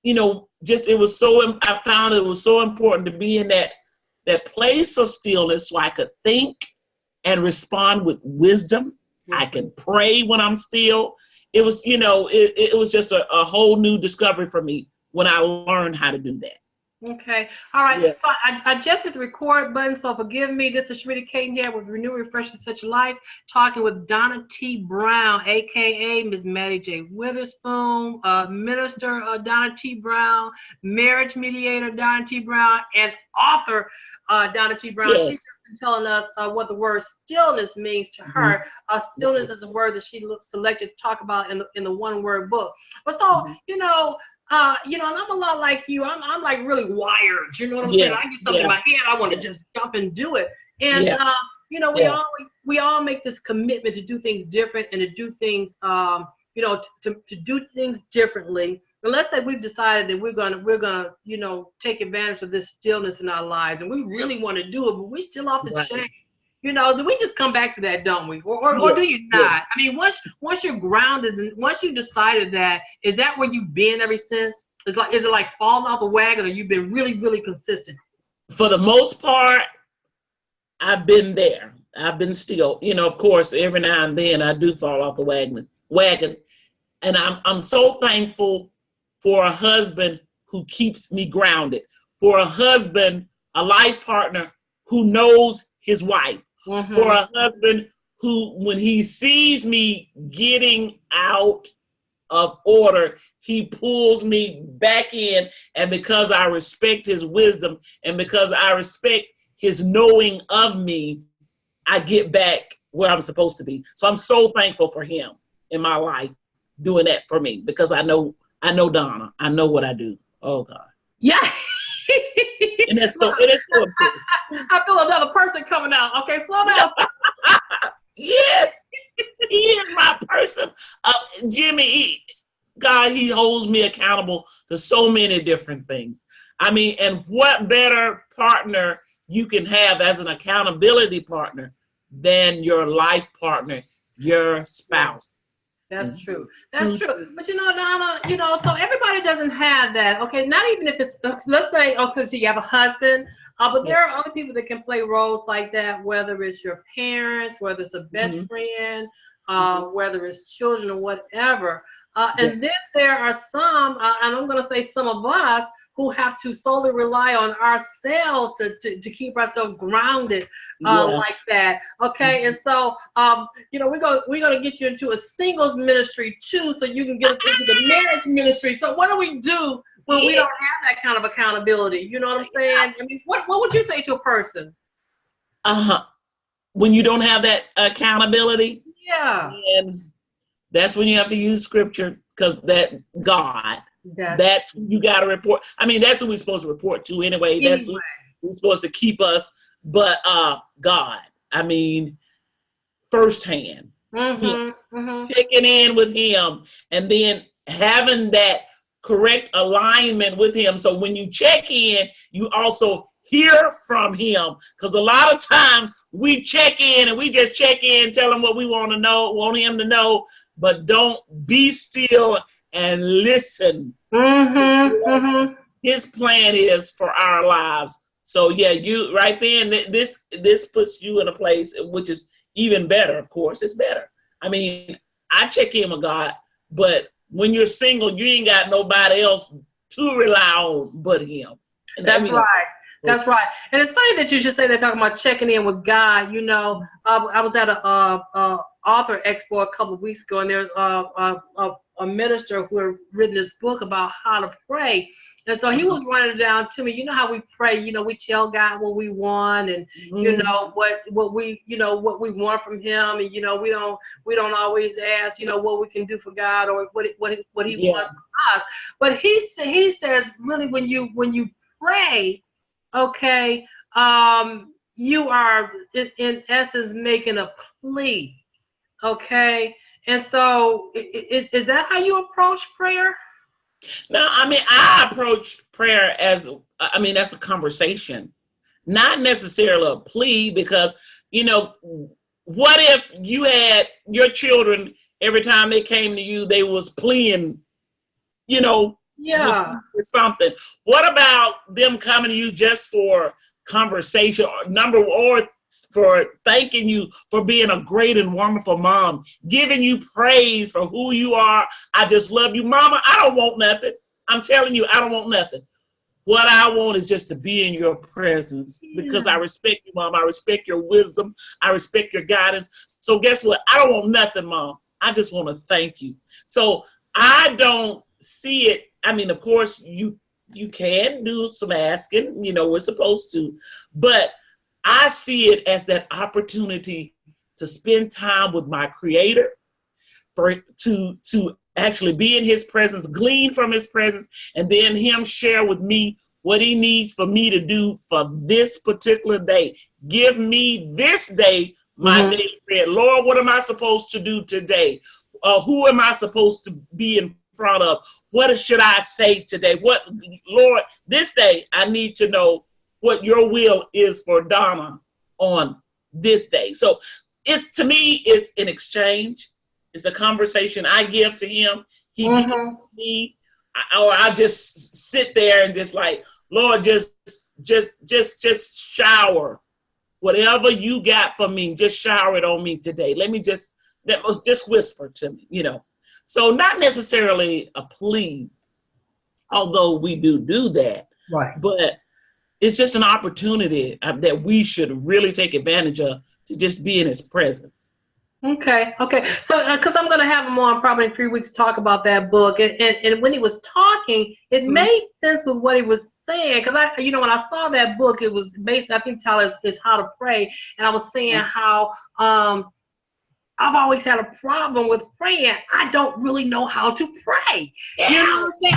just I found it was so important to be in that place of stillness so I could think and respond with wisdom. I can pray when I'm still. It was, it was just a whole new discovery for me when I learned how to do that. Okay. All right. Yeah. So I just hit the record button, so forgive me. This is Charita Cadenhead with Renew, Refresh, and Such Life, talking with Donna T. Brown, a.k.a. Ms. Mattie J. Witherspoon, Minister Donna T. Brown, marriage mediator Donna T. Brown, and author Donna T. Brown. Yes. She's been telling us what the word stillness means to her. Stillness is a word that she selected to talk about in the one-word book. But so, and I'm a lot like you. I'm like really wired. You know what I'm saying? I get something in my head, I want to just jump and do it. And we all make this commitment to do things different and to do things, to do things differently. But let's say we've decided that we're gonna, take advantage of this stillness in our lives, and we really want to do it, but we still off the chain. Do we just come back to that, don't we? Or do you not? Yes. I mean, once you're grounded, and once you decided that, is that where you've been ever since? Is it like falling off the wagon, or you've been really, really consistent? For the most part, I've been there. I've been still. Of course, every now and then I do fall off the wagon. And I'm so thankful for a husband who keeps me grounded, for a husband, a life partner who knows his wife. Mm-hmm. For a husband who, when he sees me getting out of order, he pulls me back in. And because I respect his wisdom and because I respect his knowing of me, I get back where I'm supposed to be. So I'm so thankful for him in my life doing that for me, because I know Donna. I know what I do. Oh God. Yeah. And it is so important. I feel another person coming out. Okay, slow down. Yes, he is my person. Jimmy, he holds me accountable to so many different things. I mean, and what better partner you can have as an accountability partner than your life partner, your spouse. That's true. That's true. But Donna, so everybody doesn't have that. Okay, not even if it's, let's say, because you have a husband, but there are other people that can play roles like that, whether it's your parents, whether it's a best friend, whether it's children or whatever. And then there are some, and I'm going to say some of us, who have to solely rely on ourselves to keep ourselves grounded like that. Okay, and so we're gonna get you into a singles ministry too, so you can get us into the marriage ministry. So what do we do when we don't have that kind of accountability? You know what I'm saying? I mean, what would you say to a person? When you don't have that accountability? Yeah. And that's when you have to use scripture, because that God. That's who you got to report. I mean, that's who we're supposed to report to anyway. That's who we're supposed to keep us. But God, I mean, firsthand, checking in with him, and then having that correct alignment with him. So when you check in, you also hear from him. Because a lot of times we check in and we just check in, tell him what we want him to know, but don't be still and listen. His plan is for our lives. So you right then, this puts you in a place which is even better. Of course, it's better. I mean, I check in with God, but when you're single, you ain't got nobody else to rely on but him. And that's right. That's right. And it's funny that you should say they're talking about checking in with God. I was at a author expo a couple of weeks ago, and there's a minister who had written this book about how to pray. And so he was running it down to me. You know how we pray, we tell God what we want, and what we want from him, and we don't always ask what we can do for God or what he wants from us. But he says really when you pray, okay, you are in essence making a plea, okay? And so is that how you approach prayer? No, I mean, I approach prayer as, that's a conversation, not necessarily a plea, because, what if you had your children, every time they came to you, they was pleading, Yeah. or something. What about them coming to you just for conversation or for thanking you for being a great and wonderful mom, giving you praise for who you are? I just love you, Mama. I don't want nothing. I'm telling you, I don't want nothing. What I want is just to be in your presence because I respect you, Mom. I respect your wisdom. I respect your guidance. So guess what? I don't want nothing, Mom. I just want to thank you. So I don't see it. I mean, of course, you can do some asking, we're supposed to, but I see it as that opportunity to spend time with my Creator, to actually be in his presence, glean from his presence, and then him share with me what he needs for me to do for this particular day. Give me this day my daily bread. Lord, what am I supposed to do today? Who am I supposed to be in front of? What should I say today? Lord, this day I need to know what your will is for Donna on this day. So to me, it's an exchange. It's a conversation I give to him. He gives me, or I just sit there and just like, Lord, just shower whatever you got for me. Just shower it on me today. Let me just whisper to me, So not necessarily a plea, although we do that. Right. But it's just an opportunity that we should really take advantage of to just be in his presence. Okay. So, because I'm going to have him on probably in 3 weeks to talk about that book. And when he was talking, it made sense with what he was saying. Because when I saw that book, it was based, I think, title is How to Pray. And I was saying how I've always had a problem with praying. I don't really know how to pray. You know what I'm saying?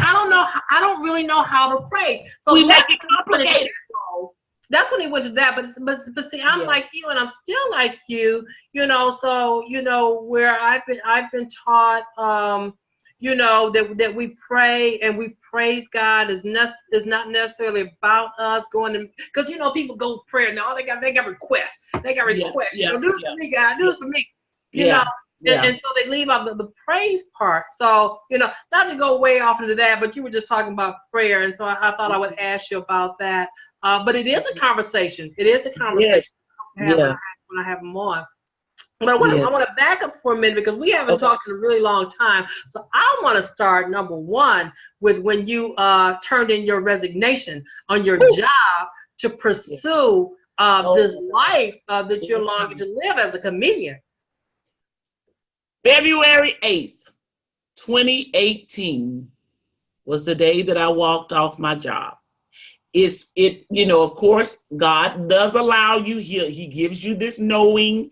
I don't really know how to pray. So we make it complicated. That's when he went to that. But see, I'm like you, and I'm still like you. So where I've been taught, that we pray and we praise God is not necessarily about us going to, because people go prayer now. They got requests. They got requests. Do this for me, God. Do this for me. And so they leave out the praise part. So, not to go way off into that, but you were just talking about prayer. And so I thought I would ask you about that. But it is a conversation. It is a conversation when I have them on. But I want to back up for a minute because we haven't talked in a really long time. So I want to start, number one, with when you turned in your resignation on your job to pursue this life that you're longing to live as a comedian. February 8th, 2018 was the day that I walked off my job. Of course, God does allow you, he gives you this knowing.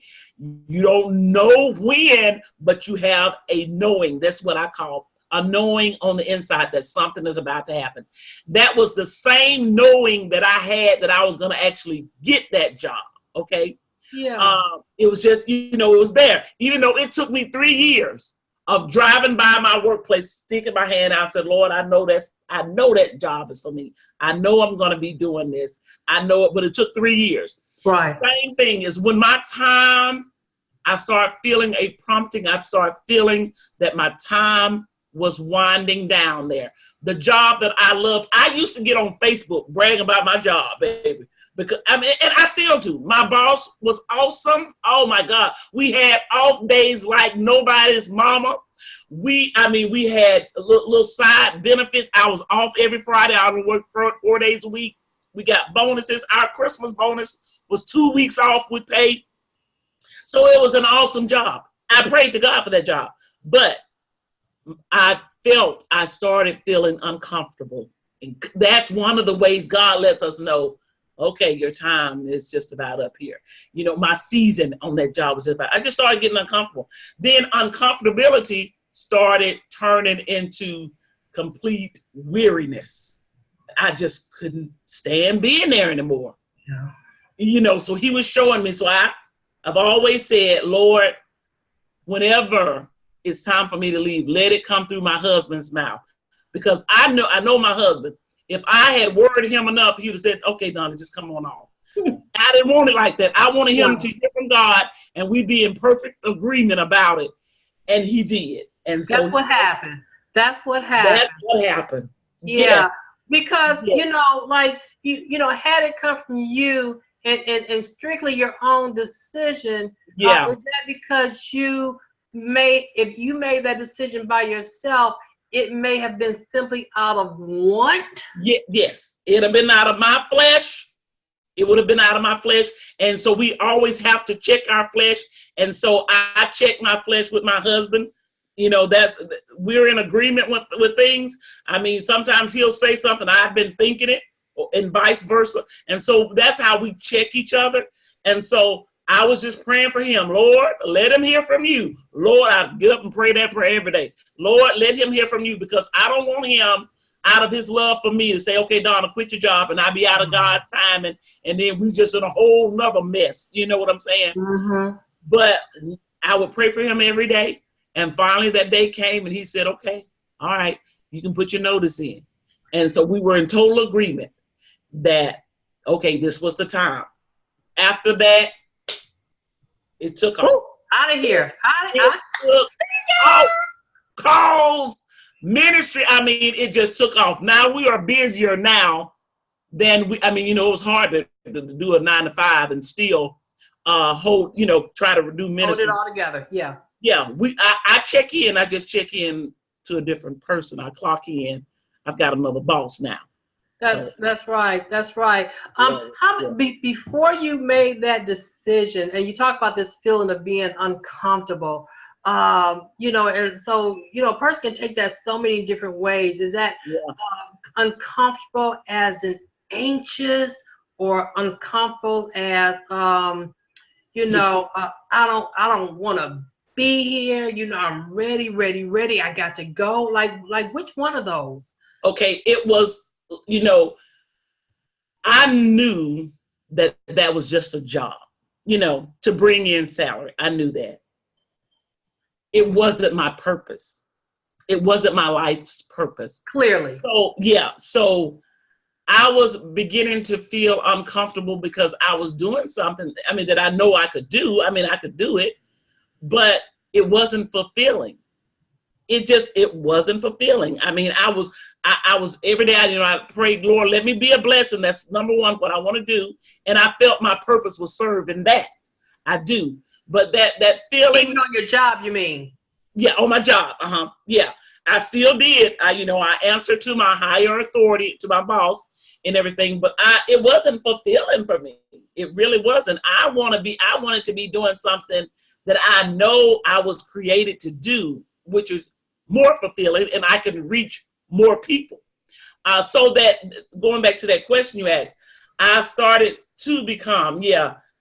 You don't know when, but you have a knowing. That's what I call a knowing on the inside that something is about to happen. That was the same knowing that I had that I was going to actually get that job. Okay. Yeah. It was just, it was there. Even though it took me 3 years of driving by my workplace, sticking my hand out and said, Lord, I know that job is for me. I know I'm going to be doing this. I know it, but it took 3 years. Right. Same thing is when my time, I start feeling a prompting. I start feeling that my time was winding down there. The job that I loved, I used to get on Facebook bragging about my job, baby. Because and I still do. My boss was awesome. Oh my God. We had off days like nobody's mama. We had little side benefits. I was off every Friday. I would work 4 days a week. We got bonuses. Our Christmas bonus was 2 weeks off with pay. So it was an awesome job. I prayed to God for that job. But I started feeling uncomfortable. And that's one of the ways God lets us know, okay, your time is just about up here. My season on that job was just about, I just started getting uncomfortable. Then uncomfortability started turning into complete weariness. I just couldn't stand being there anymore. Yeah. So he was showing me. So I've always said, Lord, whenever it's time for me to leave, let it come through my husband's mouth. Because I know my husband. If I had worded him enough, he would have said, okay, Donna, just come on off. I didn't want it like that. I wanted him to hear from God and we'd be in perfect agreement about it. And he did. And so that's what happened. That's what happened. Yeah, because Yeah. like had it come from you and strictly your own decision, Yeah. is that because if you made that decision by yourself, it may have been simply out of want? Yes. It'd have been out of my flesh. It would have been out of my flesh. And so we always have to check our flesh. And so I check my flesh with my husband. We're in agreement with things. I mean, sometimes he'll say something, I've been thinking it, and vice versa. And so that's how we check each other. And so I was just praying for him. Lord, let him hear from you. Lord, I get up and pray that prayer every day. Lord, let him hear from you, because I don't want him, out of his love for me, to say, okay, Donna, quit your job, and I'll be out of God's time, and then we just in a whole nother mess. You know what I'm saying? Mm-hmm. But I would pray for him every day. And finally that day came, and he said, okay, all right, you can put your notice in. And so we were in total agreement that, okay, this was the time. After that, it took off. Out of here. It took off. Calls, ministry, I mean, it just took off. Now we are busier now than it was hard to do a 9 to 5 and still try to do ministry. Hold it all together. Yeah. Yeah, I check in. I just check in to a different person. I clock in. I've got another boss now. That's right. That's right. Before you made that decision, and you talk about this feeling of being uncomfortable, and so a person can take that so many different ways. Is that uncomfortable as in anxious, or uncomfortable as I don't want to be here. I'm ready. I got to go. Like which one of those? Okay, it was. I knew that was just a job. To bring in salary. I knew that. It wasn't my purpose. It wasn't my life's purpose. Clearly. So I was beginning to feel uncomfortable because I was doing something, that I know I could do. I could do it, but it wasn't fulfilling. It wasn't fulfilling. I was every day, I prayed, Lord, let me be a blessing. That's number one, what I want to do. And I felt my purpose was served in that. I do. But that feeling. Even on your job, you mean? Yeah, on my job. Yeah, I still did. I answered to my higher authority, to my boss and everything, but it wasn't fulfilling for me. It really wasn't. I wanted to be doing something that I know I was created to do, which is more fulfilling, and I can reach more people. So that, going back to that question you asked, I started to become,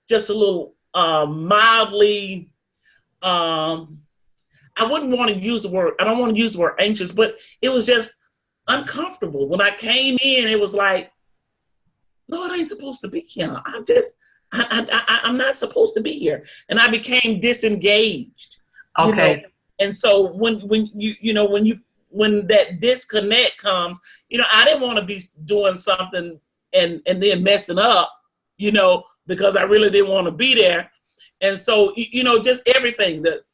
just a little mildly, I wouldn't want to use the word, I don't want to use the word anxious, but it was just uncomfortable. When I came in, it was like, Lord, I ain't supposed to be here. I'm not supposed to be here. And I became disengaged. Okay. And so when that disconnect comes, I didn't want to be doing something and then messing up, because I really didn't want to be there. And so, just everything that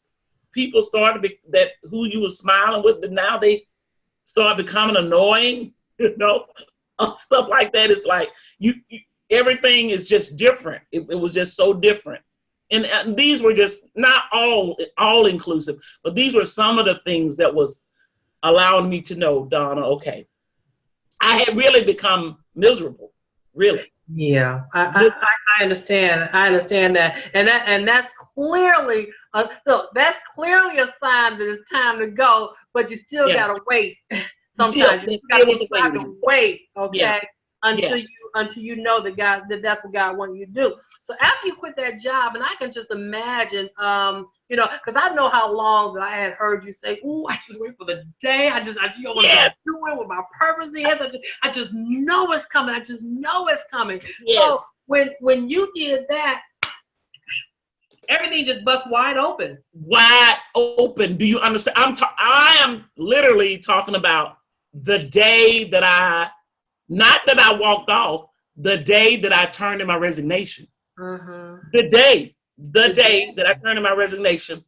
people started that who you were smiling with, but now they start becoming annoying, stuff like that. It's like everything is just different. It was just so different. And these were just not all inclusive, but these were some of the things that was allowing me to know, Donna, okay, I had really become miserable, really. Yeah, I understand. I understand that, and that's clearly that's clearly a sign that it's time to go. But you still gotta wait. Sometimes you have to wait, okay, until you know that's what God wants you to do. So after you quit that job, and I can just imagine, because I know how long that I had heard you say, "Ooh, I just wait for the day. I want to do it what my purpose is. I just know it's coming. I just know it's coming." Yes. So when you did that, everything just bust wide open. Wide open. Do you understand? I am literally talking about the day that not that I walked off, the day that I turned in my resignation. Mm-hmm. The day that I turned in my resignation,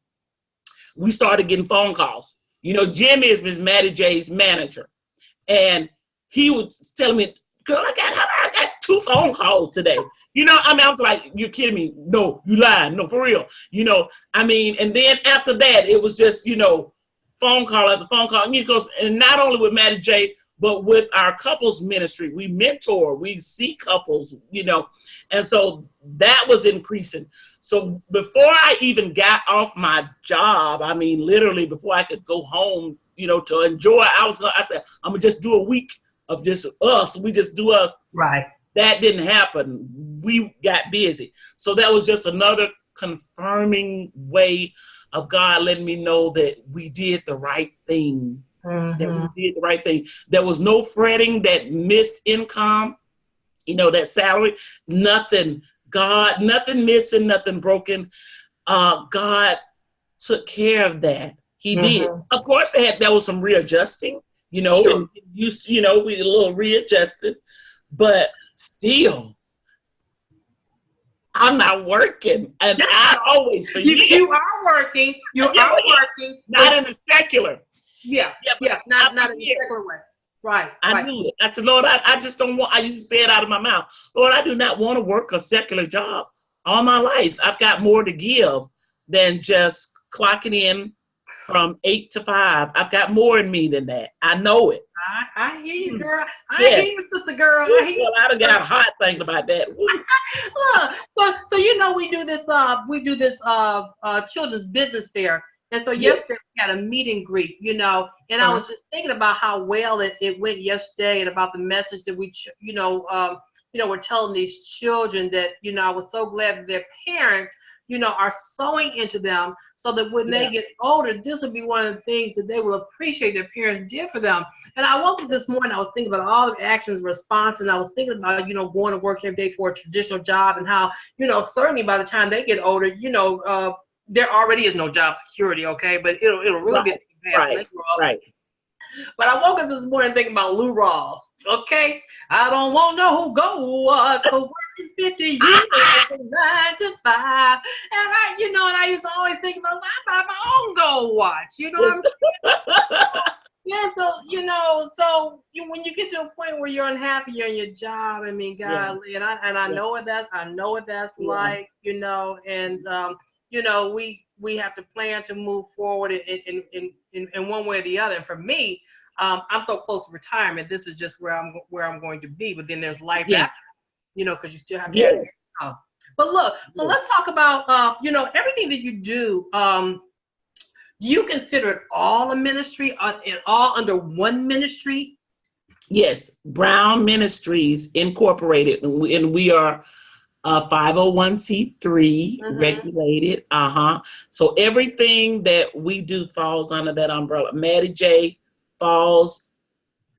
we started getting phone calls. Jim is Miss Mattie J's manager. And he was telling me, girl, I got 2 phone calls today. You know, I mean, I was like, you're kidding me. No, you lying. No, for real. You know, I mean, and then after that, it was just, you know, phone call after phone call. And not only with Mattie J, but with our couples ministry, we mentor, we see couples, you know, and so that was increasing. So before I even got off my job, I mean, literally before I could go home, you know, to enjoy, I said, I'm gonna just do a week of just us. We just do us. Right. That didn't happen. We got busy. So that was just another confirming way of God letting me know that we did the right thing. That we did the right thing. There was no fretting that missed income, you know, that salary, nothing. God, nothing missing, nothing broken. God took care of that. He did. Of course, there was some readjusting, you know, Sure. and you know, we a little readjusted, but still, I'm not working, and I always for years. You are working. You are working. Not in the secular. Yeah. Not in the secular way. Right. I knew it. I said, Lord, I just don't want, I used to say it out of my mouth. Lord, I do not want to work a secular job all my life. I've got more to give than just clocking in from 8 to 5. I've got more in me than that. I know it. I hear you, girl. I hear you, sister girl. I hear you. Well, I'd have got hot thinking about that. So you know we do this children's business fair. And so yesterday we had a meet and greet, you know, and I was just thinking about how well it went yesterday and about the message that we, we're telling these children that, you know, I was so glad that their parents, you know, are sewing into them so that when they get older, this will be one of the things that they will appreciate their parents did for them. And I woke up this morning, I was thinking about all the actions, response, and I was thinking about, you know, going to work every day for a traditional job and how, you know, certainly by the time they get older, you know, there already is no job security, okay? But it'll really be advanced. Right. But I woke up this morning thinking about Lou Rawls, okay? I don't want no go for working 50 years from 9 to 5. And I used to always think about, I buy my own gold watch, you know what I'm saying? Yeah, so, you know, when you get to a point where you're unhappy in your job, I mean, golly, and I know what that's like, you know, and you know, we have to plan to move forward in one way or the other. And for me, I'm so close to retirement. This is just where I'm going to be. But then there's life after, you know, because you still have to have your job. But look, so let's talk about you know, everything that you do. Do you consider it all a ministry, and all under one ministry? Yes, Brown Ministries Incorporated, and we are 501c3 regulated. So everything that we do falls under that umbrella. Mattie J falls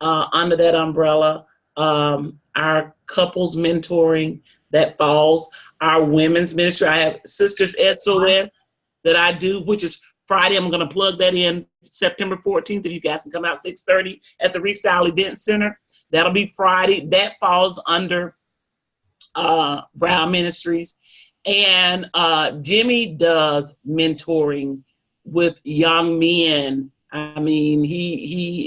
under that umbrella. Our couples mentoring, that falls. Our women's ministry, I have Sisters SOS that I do, which is Friday. I'm going to plug that in September 14th. If you guys can come out 6:30 at the Restyle Event Center, that'll be Friday. That falls under Brown Ministries. And Jimmy does mentoring with young men. I mean,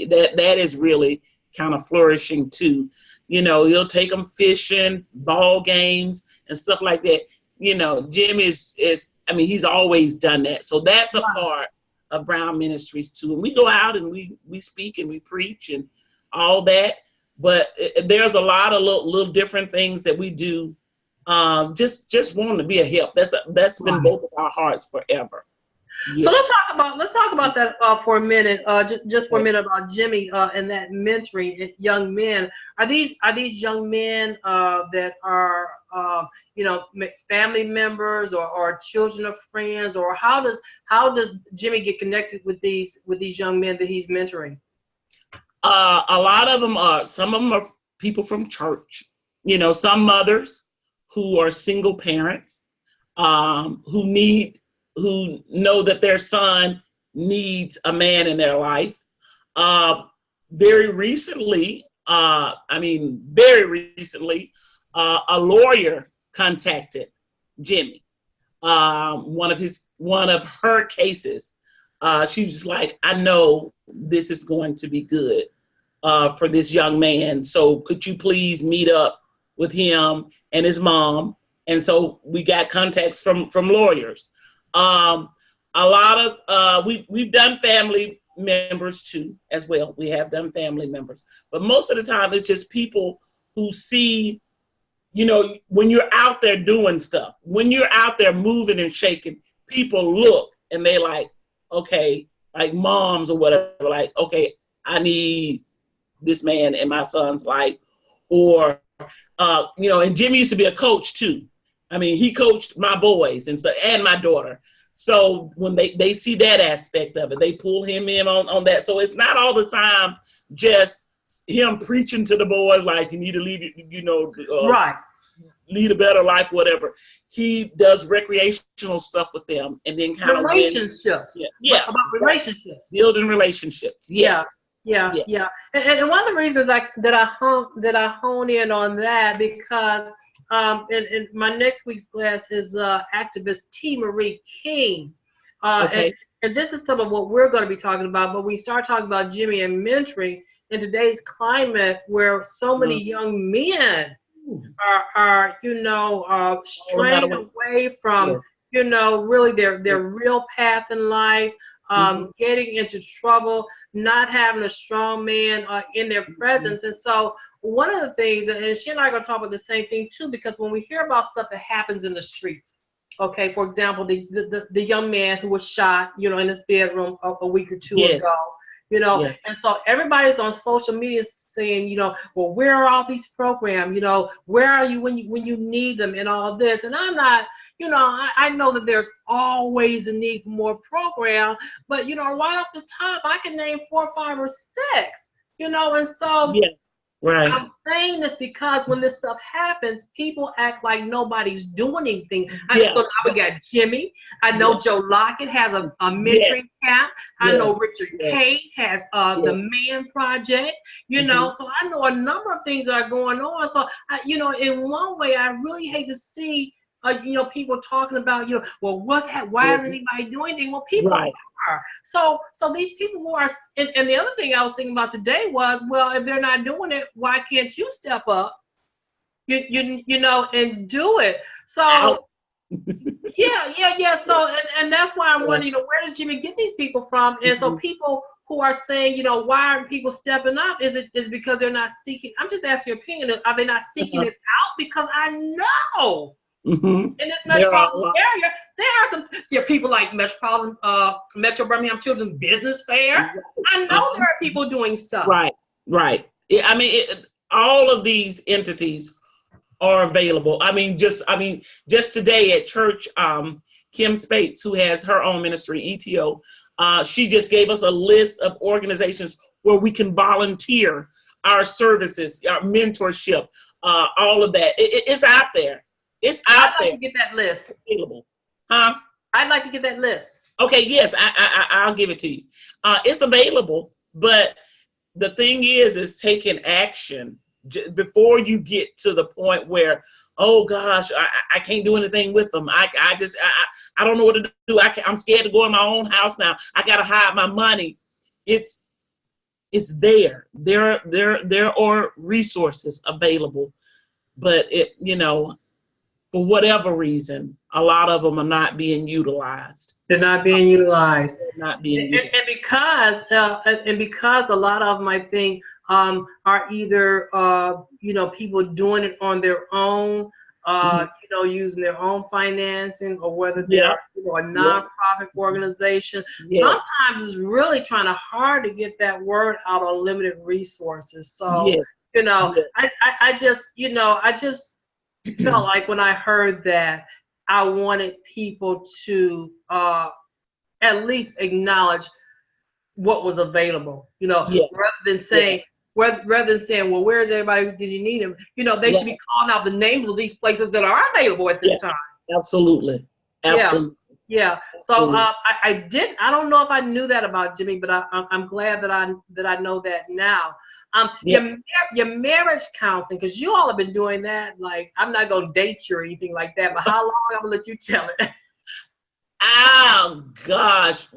that is really kind of flourishing too. You know, he'll take them fishing, ball games, and stuff like that. You know, Jim is I mean, he's always done that. So that's a part of Brown Ministries too. And we go out and we speak and we preach and all that. But there's a lot of little different things that we do. Just wanting to be a help. That's been both of our hearts forever. Yeah. So let's talk about that for a minute. Just for a minute about Jimmy and that mentoring young men. Are these young men that are you know, family members or children of friends, or how does Jimmy get connected with these young men that he's mentoring? A lot of them are. Some of them are people from church. You know, some mothers who are single parents, who know that their son needs a man in their life. Very recently, a lawyer contacted Jimmy. One of her cases. She was just like, I know this is going to be good for this young man. So could you please meet up with him and his mom? And so we got contacts from lawyers. A lot of we've done family members too as well. We have done family members, but most of the time it's just people who see, you know, when you're out there doing stuff, when you're out there moving and shaking, people look and they like, okay, like moms or whatever, like, okay, I need this man in my son's life. Or you know, and Jimmy used to be a coach too. I mean, he coached my boys and stuff, and my daughter. So when they see that aspect of it, they pull him in on that. So it's not all the time just him preaching to the boys like you need to leave, you know, right, lead a better life, whatever. He does recreational stuff with them, and then kind of relationships. About relationships, building relationships. Yes. Yeah. And one of the reasons that I hone in on that because and my next week's class is activist T. Marie King. Okay. And this is some of what we're going to be talking about. But we start talking about Jimmy and mentoring in today's climate, where so many young men are you know straying away from you know really their real path in life, getting into trouble, not having a strong man in their presence. And so one of the things, and she and I are going to talk about the same thing too, because when we hear about stuff that happens in the streets, okay, for example, the young man who was shot, you know, in his bedroom a week or two ago, you know, and so everybody's on social media saying, you know, well, where are all these programs? You know, where are you when you need them and all this? And I'm not, you know, I know that there's always a need for more program, but you know, right off the top, I can name 4, 5, or 6, you know, and so right. I'm saying this because when this stuff happens, people act like nobody's doing anything. So I got Jimmy. I know Joe Lockett has a mentoring camp. I know Richard Kate has the Man Project. You know, so I know a number of things that are going on. So, you know, in one way, I really hate to see you know, people talking about, you know, well, why isn't anybody doing anything? Well, people are. So these people who are, and the other thing I was thinking about today was, well, if they're not doing it, why can't you step up, you know, and do it? So, yeah. So, and that's why I'm wondering, you know, where did Jimmy get these people from? And so people who are saying, you know, why aren't people stepping up? Is because they're not seeking? I'm just asking your opinion. Are they not seeking it out? Because I know. In this metropolitan area, there are some people like Metro Birmingham Children's Business Fair. I know there are people doing stuff. Right. I mean, all of these entities are available. I mean, just today at church, Kim Spates, who has her own ministry, ETO, she just gave us a list of organizations where we can volunteer our services, our mentorship, all of that. It's out there. It's out there. I'd like to get that list. Available. Huh? I'd like to get that list. Okay, yes, I'll give it to you. It's available, but the thing is taking action before you get to the point where, oh gosh, I can't do anything with them. I don't know what to do. I'm scared to go in my own house now. I gotta hide my money. It's there. There are resources available, but you know, for whatever reason, a lot of them are not being utilized. They're not being utilized. They're not being utilized. And because a lot of them, I think, are either you know, people doing it on their own, you know, using their own financing, or whether they're you know, a nonprofit organization. Sometimes it's really trying hard to get that word out on limited resources. So you know, I just felt like when I heard that, I wanted people to at least acknowledge what was available, you know, rather than saying, well, where's everybody? Did you need them? You know, they should be calling out the names of these places that are available at this time. Absolutely. Yeah. So I don't know if I knew that about Jimmy, but I'm glad that I know that now. Your marriage counseling, because you all have been doing that. Like, I'm not gonna date you or anything like that, but how long? I'm gonna let you tell it. Oh gosh,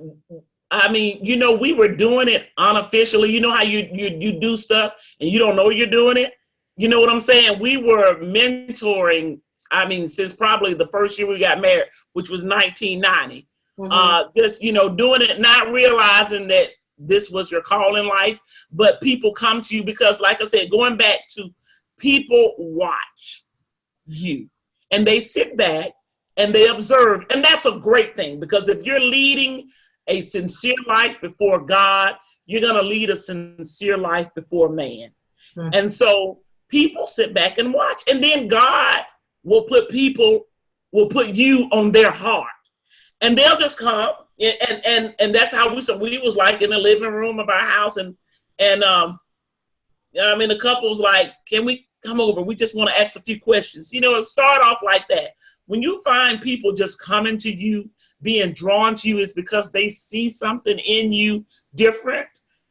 I mean, you know, we were doing it unofficially. You know how you do stuff and you don't know you're doing it? You know what I'm saying? We were mentoring, I mean, since probably the first year we got married, which was 1990. Just, you know, doing it, not realizing that this was your call in life, but people come to you because, like I said, going back to people watch you and they sit back and they observe. And that's a great thing, because if you're leading a sincere life before God, you're going to lead a sincere life before man. And so people sit back and watch, and then God will put you on their heart, and they'll just come. And that's how we was like in the living room of our house. And I mean, the couple was like, can we come over? We just want to ask a few questions. You know, it start off like that. When you find people just coming to you, being drawn to you, is because they see something in you different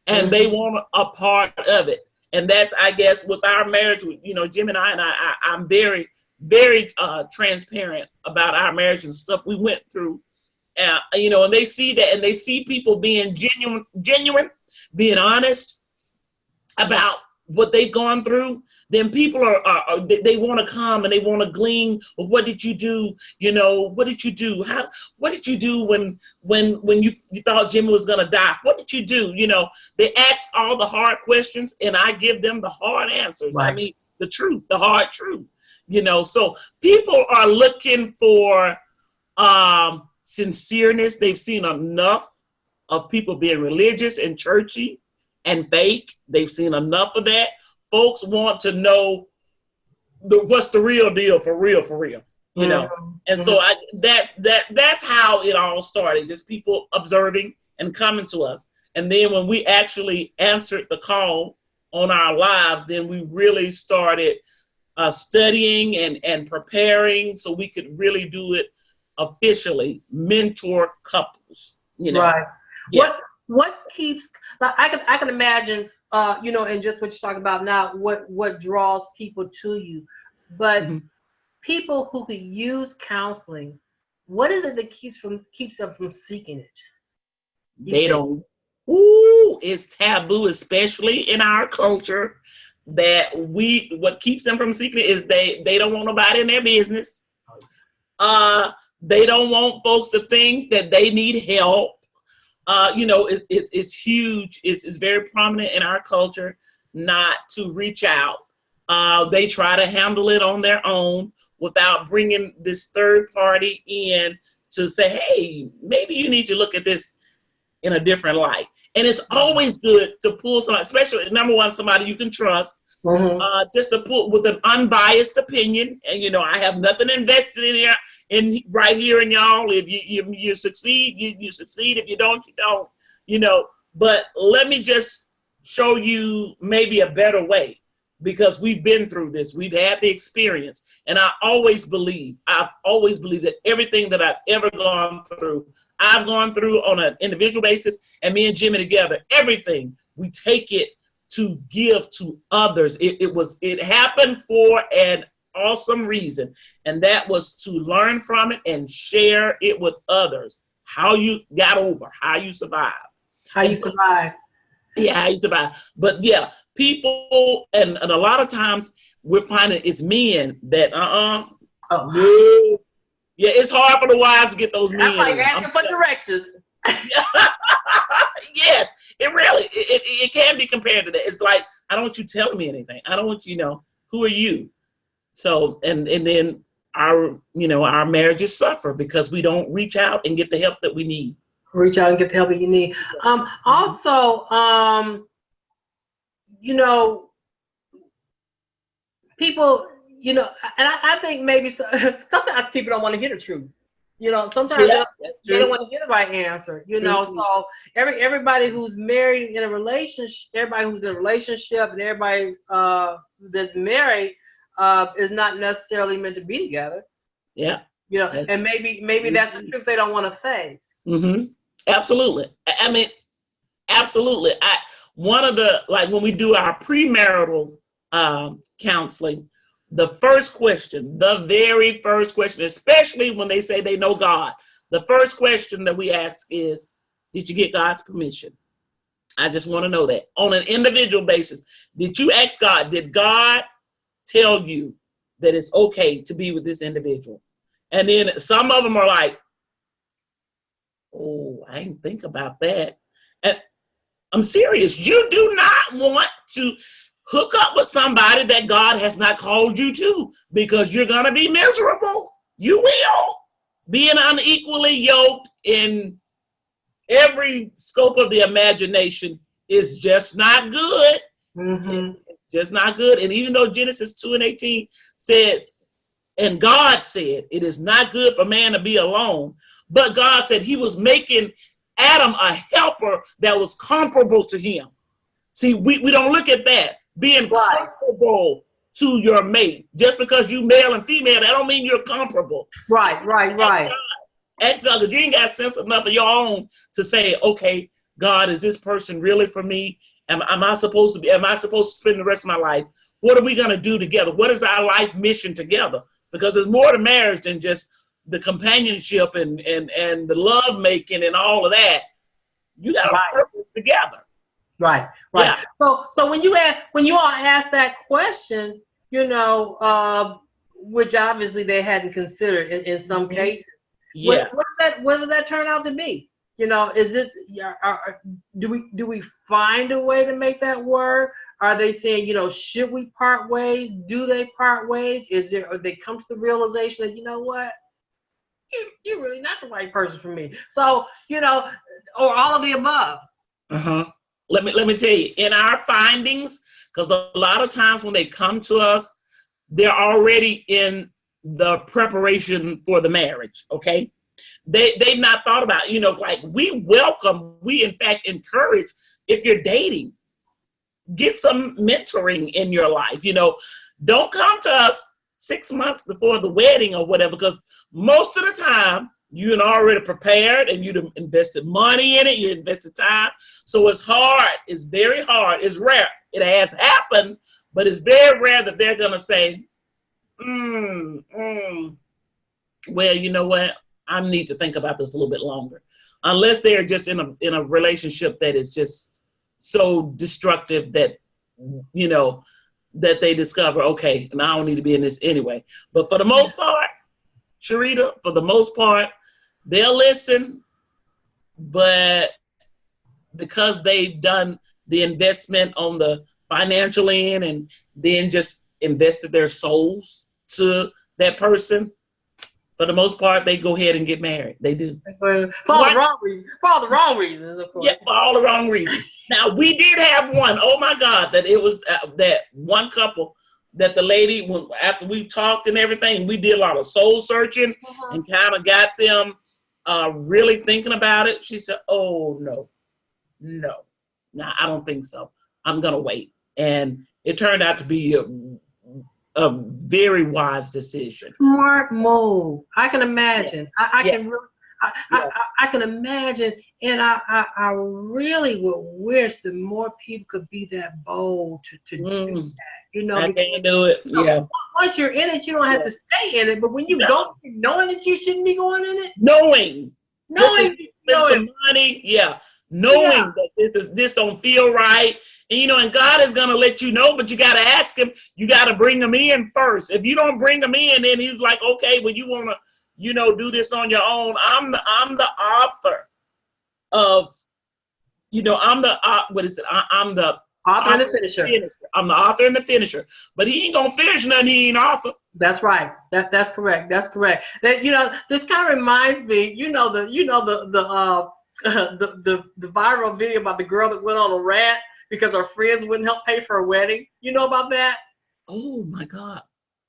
and they want a part of it. And that's, I guess, with our marriage, you know, Jim and I'm very, very transparent about our marriage and stuff we went through. You know, and they see that, and they see people being genuine, being honest about what they've gone through. Then people they want to come and they want to glean. Well, what did you do? You know, what did you do? What did you do when you thought Jimmy was gonna die? What did you do? You know, they ask all the hard questions, and I give them the hard answers. Right. I mean, the truth, the hard truth. You know, so people are looking for sincereness. They've seen enough of people being religious and churchy and fake. They've seen enough of that. Folks want to know what's the real deal, for real, you know. And so that's how it all started, just people observing and coming to us. And then when we actually answered the call on our lives, then we really started studying and preparing so we could really do it officially, mentor couples, you know. Right. Yeah. What keeps, I can imagine, you know, and just what you're talking about now, what draws people to you, but people who could use counseling, what is it that keeps them from seeking it? They don't. Ooh, it's taboo, especially in our culture, that what keeps them from seeking it is they don't want nobody in their business. They don't want folks to think that they need help. You know, it's huge. It's very prominent in our culture not to reach out. They try to handle it on their own without bringing this third party in to say, hey, maybe you need to look at this in a different light. And it's always good to pull somebody, especially, number one, somebody you can trust, just to pull with an unbiased opinion. And, you know, I have nothing invested in here. Right here in y'all, if you succeed, you succeed. If you don't, you don't, you know. But let me just show you maybe a better way, because we've been through this. We've had the experience. And I've always believed that everything that I've ever gone through, I've gone through on an individual basis, and me and Jimmy together, everything, we take it to give to others. It happened for an awesome reason, and that was to learn from it and share it with others. How you got over, how you survived. How you survive. Yeah, how you survive. But yeah, people, and a lot of times we're finding it's men that no. Yeah, it's hard for the wives to get those men. That's like asking for directions. Yes, it really, it can be compared to that. It's like, I don't want you telling me anything. I don't want you to know, who are you? So, and then our marriages suffer because we don't reach out and get the help that we need. Reach out and get the help that you need. Also, you know, people, you know, and I think maybe sometimes people don't want to hear the truth. You know, sometimes they don't want to hear the right answer. You know, so everybody who's married in a relationship, everybody who's in a relationship, and everybody that's married is not necessarily meant to be together. Yeah. You know, and maybe that's the truth they don't want to face. Absolutely. I mean, absolutely. One of the, like when we do our premarital counseling, the very first question, especially when they say they know God, the first question that we ask is, Did you get God's permission? I just want to know that. On an individual basis, did you ask God, did God tell you that it's okay to be with this individual? And then some of them are like, oh, I didn't think about that. And I'm serious. You do not want to hook up with somebody that God has not called you to, because you're going to be miserable. You will. Being unequally yoked in every scope of the imagination is just not good. Mm-hmm. It's just not good. And even though Genesis 2:18 says, and God said, it is not good for man to be alone, but God said he was making Adam a helper that was comparable to him. See, we don't look at that. Being comparable to your mate. Just because you male and female, that don't mean you're comparable. Right. Ask God, because you ain't got sense enough of your own to say, okay, God, is this person really for me? Am I supposed to spend the rest of my life? What are we going to do together? What is our life mission together? Because there's more to marriage than just the companionship and the love making and all of that. You got to purpose together. Right. Yeah. So when you all asked that question, which obviously they hadn't considered in some cases. Yeah. What does that turn out to be? Is this do we find a way to make that work? Are they saying, should we part ways? Do they part ways? Or they come to the realization that, you know what? You're really not the right person for me. So, or all of the above. Uh-huh. Let me tell you, in our findings, because a lot of times when they come to us, they're already in the preparation for the marriage, okay? They've not thought about, like we in fact encourage, if you're dating, get some mentoring in your life. Don't come to us 6 months before the wedding or whatever, because most of the time you had already prepared and you'd invested money in it, you invested time. So it's hard. It's very hard. It's rare. It has happened, but it's very rare that they're going to say, well, you know what? I need to think about this a little bit longer. Unless they're just in a relationship that is just so destructive that, that they discover, okay, and I don't need to be in this anyway. But for the most part, Charita, for the most part, they'll listen, but because they've done the investment on the financial end and then just invested their souls to that person, for the most part, they go ahead and get married. They do. For all the wrong reasons, of course. Yeah, for all the wrong reasons. Now, we did have one. Oh, my God, that it was that one couple that the lady, after we talked and everything, we did a lot of soul searching and kind of got them really thinking about it. She said, oh, no, I don't think so. I'm going to wait. And it turned out to be a very wise decision. Smart move. I can imagine. I can imagine, and I really would wish that more people could be that bold to do that. I can't do it. Yeah. Once you're in it, you don't have to stay in it. But when you go, knowing that you shouldn't be going in it, knowing some money, knowing that this don't feel right, and and God is gonna let you know, but you gotta ask him. You gotta bring him in first. If you don't bring him in, then he's like, okay, well, you wanna, do this on your own. I'm the author of, I'm the I'm the author and the finisher. I'm the author and the finisher. But he ain't gonna finish nothing he ain't author. That's right. That's correct. That's correct. That this kind of reminds me. The viral video about the girl that went on a rant because her friends wouldn't help pay for her wedding. You know about that? Oh my God.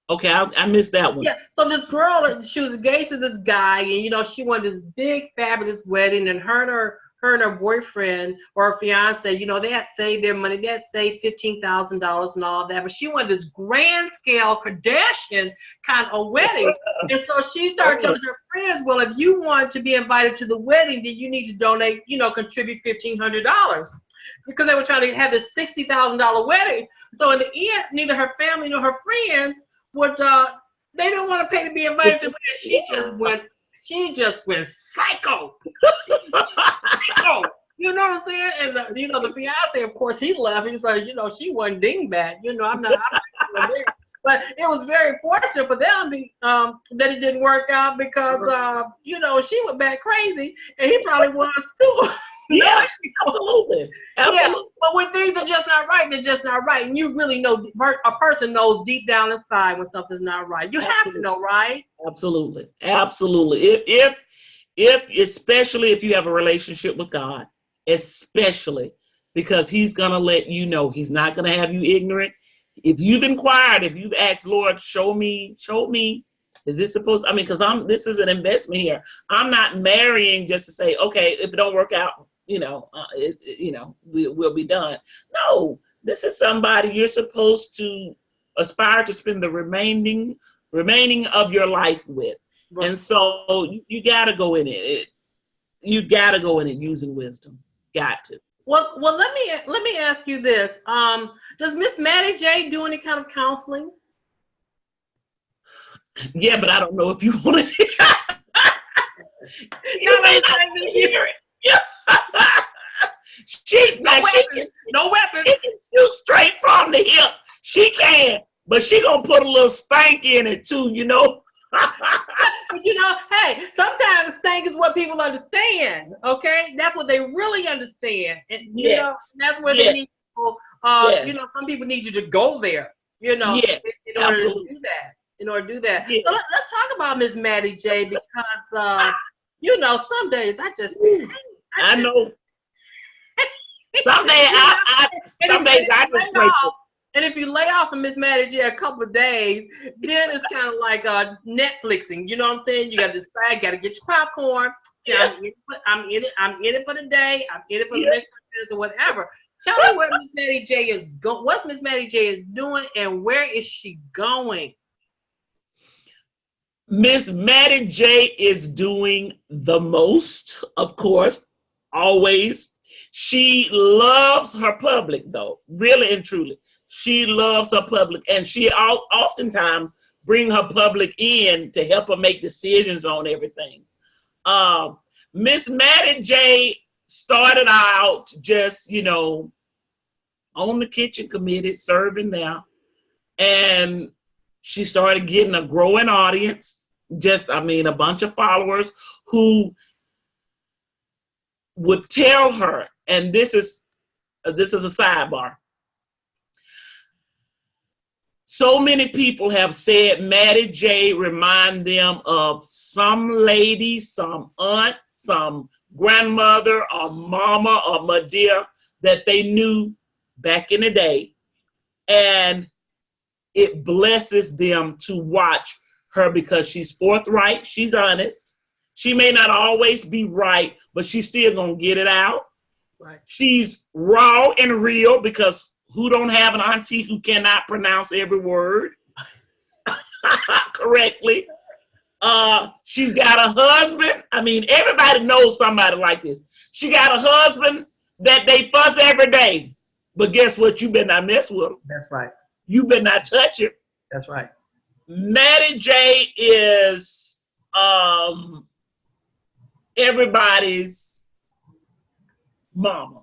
Okay, I missed that one. Yeah. So this girl, she was engaged to this guy, and she wanted this big, fabulous wedding, and her and her boyfriend or her fiance, they had saved their money. They had saved $15,000 and all that, but she wanted this grand scale Kardashian kind of wedding. And so she started telling her friends, well, if you want to be invited to the wedding, then you need to donate, contribute $1,500, because they were trying to have this $60,000 wedding. So in the end, neither her family nor her friends would, they didn't want to pay to be invited to the wedding. She just went psycho. Oh, you know what I'm saying? And the fiance, of course, he left. He's like, she wasn't dingbat. I'm not going there. But it was very fortunate for them that it didn't work out because, she went back crazy, and he probably was too. Yeah, absolutely. Yeah, but when things are just not right, they're just not right. And you really know, a person knows deep down inside when something's not right. You have to know, right? Absolutely. Absolutely. If especially if you have a relationship with God, especially because he's going to let you know, he's not going to have you ignorant. If you've inquired, if you've asked, Lord, show me, is this supposed, because this is an investment here. I'm not marrying just to say, okay, if it don't work out, we'll be done. No, this is somebody you're supposed to aspire to spend the remaining of your life with. Right. And so you got to go in it. You got to go in it using wisdom. Got to. Well, let me ask you this. Does Miss Mattie J do any kind of counseling? Yeah, but I don't know if you want to. You may not hear it. Yeah. No weapons. She can shoot straight from the hip. She can, but she gonna put a little stank in it too, But hey, sometimes stank is what people understand. Okay, that's what they really understand, and that's where they need people. Some people need you to go there. In order to do that. Yeah. So let's talk about Miss Mattie J because some days I know. Some days I just grateful. And if you lay off of Miss Mattie J a couple of days, then it's kind of like Netflixing. You know what I'm saying? You got to decide, got to get your popcorn. See, I'm in it for the day. I'm in it for the next minutes or whatever. Tell me where Miss Mattie J is going. What Miss Mattie J is doing, and where is she going? Miss Mattie J is doing the most, of course, always. She loves her public, though, really and truly. She loves her public, and she oftentimes bring her public in to help her make decisions on everything. Miss Mattie J started out just, on the kitchen committee, serving there, and she started getting a growing audience, a bunch of followers who would tell her, and this is a sidebar. So many people have said Mattie J remind them of some lady, some aunt, some grandmother, or mama, or Madea that they knew back in the day. And it blesses them to watch her because she's forthright, she's honest. She may not always be right, but she's still gonna get it out. Right. She's raw and real because who don't have an auntie who cannot pronounce every word correctly? She's got a husband. Everybody knows somebody like this. She got a husband that they fuss every day. But guess what? You better not mess with him. That's right. You better not touch him. That's right. Mattie J is everybody's mama.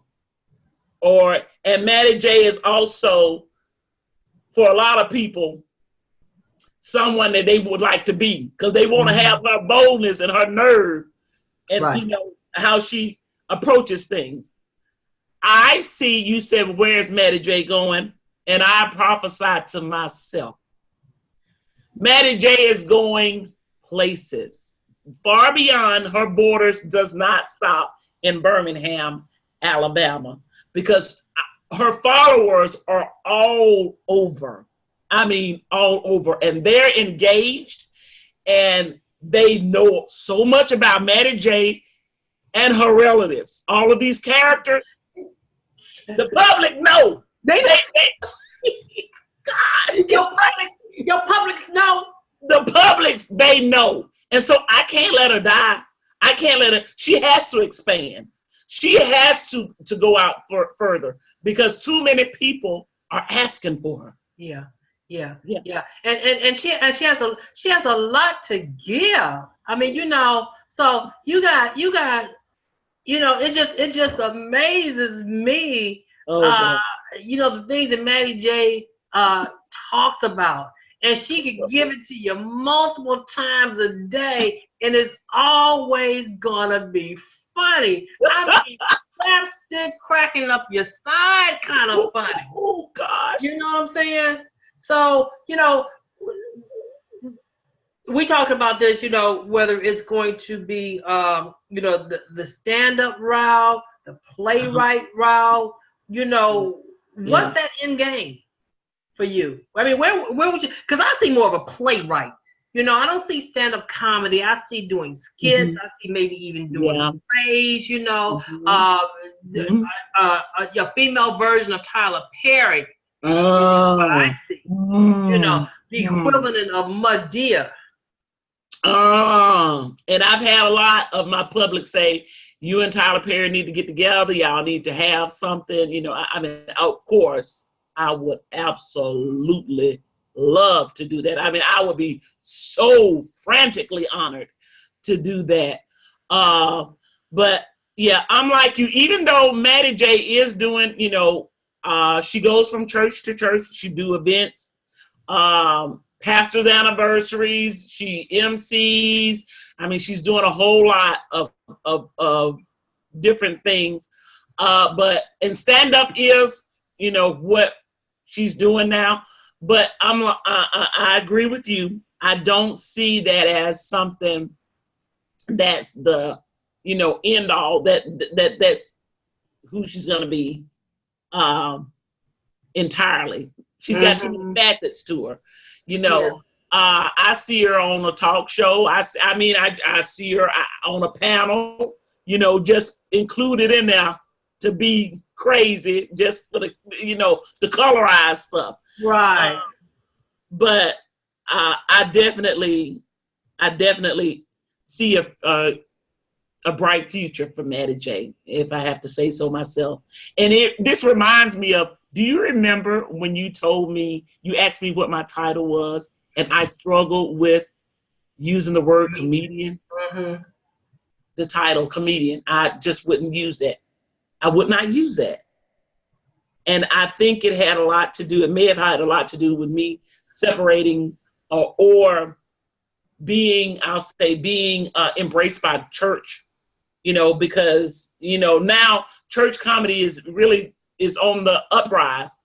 And Mattie J is also, for a lot of people, someone that they would like to be because they want to have her boldness and her nerve and how she approaches things. I see you said, where's Mattie J going? And I prophesied to myself. Mattie J is going places. Far beyond her borders does not stop in Birmingham, Alabama, because her followers are all over. All over. And they're engaged and they know so much about Mattie J and her relatives. All of these characters, the public know. They God, your public know. The publics, they know. And so I can't let her die. I can't let her. She has to expand. She has to go out further because too many people are asking for her. Yeah. And she has a lot to give. So you got it just amazes me, Oh, the things that Mattie J talks about. And she could give it to you multiple times a day, and it's always gonna be funny. I mean, slapstick cracking up your side kind of funny. Oh gosh. You know what I'm saying? So, we talked about this, whether it's going to be, the stand-up route, the playwright route, what's that end game for you? I mean, where would you, because I see more of a playwright. I don't see stand-up comedy. I see doing skits. I see maybe even doing plays, your female version of Tyler Perry. What I see. The equivalent of Madea. And I've had a lot of my public say, you and Tyler Perry need to get together. Y'all need to have something. I mean, of course, I would absolutely love to do that. I mean, I would be so frantically honored to do that. But yeah, I'm like you. Even though Mattie J is doing, she goes from church to church. She do events. Pastor's anniversaries, she MCs. I mean, she's doing a whole lot of different things. And stand up is, what she's doing now. But I agree with you. I don't see that as something that's the, end all. That's who she's gonna be entirely. She's got too many facets to her. I see her on a talk show. I see her on a panel, just included in there to be crazy, just for the, the colorized stuff. Right. But I definitely see a bright future for Mattie J, if I have to say so myself. And this reminds me of, do you remember when you asked me what my title was, and I struggled with using the word comedian? Mm-hmm. The title comedian, I just wouldn't use that. I would not use that. And I think it may have had a lot to do with me separating or being embraced by church, because, now church comedy is on the uprise.